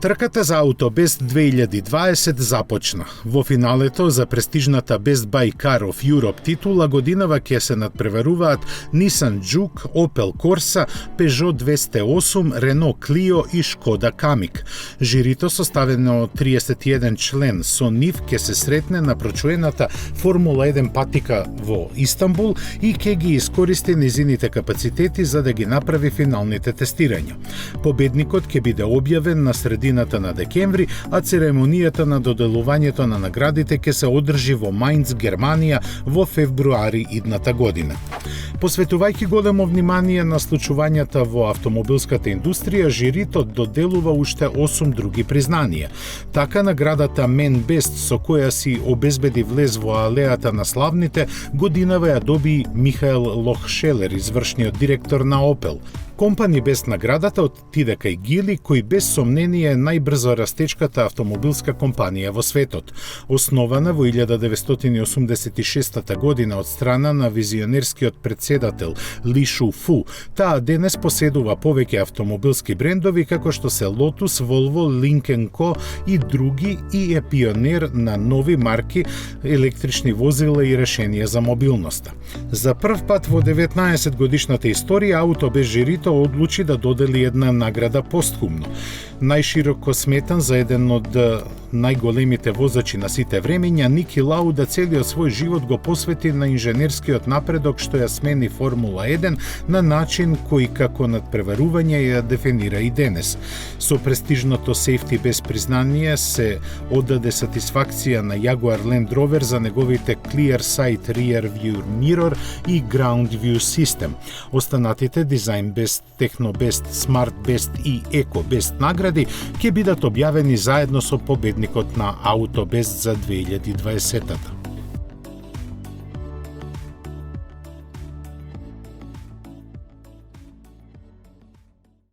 Трката за AutoBest 2020 започна. Во финалето за престижната Best Buy Car of Europe титула годинава ќе се надпреваруваат Nissan Juke, Opel Corsa, Peugeot 208, Renault Clio и Škoda Kamiq. Жирито составено од 31 член со нив ќе се сретне на прочуената Формула 1 патика во Истанбул и ќе ги искористи низините капацитети за да ги направи финалните тестирања. Победникот ќе биде објавен на средината на декември, а церемонијата на доделувањето на наградите ќе се одржи во Мајнц, Германија во февруари идната година. Посветувајќи големо внимание на случувањата во автомобилската индустрија, жирито доделува уште 8 други признанија. Така наградата Men Best, со која си обезбеди влез во алејата на славните, годинава ја доби Михаел Лохшелер, извршниот директор на Opel. Компани без наградата отиде кај Гили, кој без сомнение е најбрзо растечката автомобилска компанија во светот. Основана во 1986 година од страна на визионерскиот председател Ли Шу Фу, таа денес поседува повеќе автомобилски брендови како што се Lotus, Volvo, Lynk & Co и други и е пионер на нови марки, електрични возила и решенија за мобилноста. За прв пат во 19 годишната историја AutoBest жирито одлучи да додели една награда постхумно. Најшироко сметан за еден од најголемите возачи на сите времења, Ники Лауда целиот свој живот го посвети на инженерскиот напредок што ја смени Формула 1 на начин кој како надпреварување ја дефинира и денес. Со престижното Safety без признание се оддаде сатисфакција на Jaguar Land Rover за неговите Clear Sight Rear View Mirror и Ground View System. Останатите Design Best, Techno Best, Smart Best и Eco Best награди ќе бидат објавени заедно со победникот на AutoBest за 2020-та.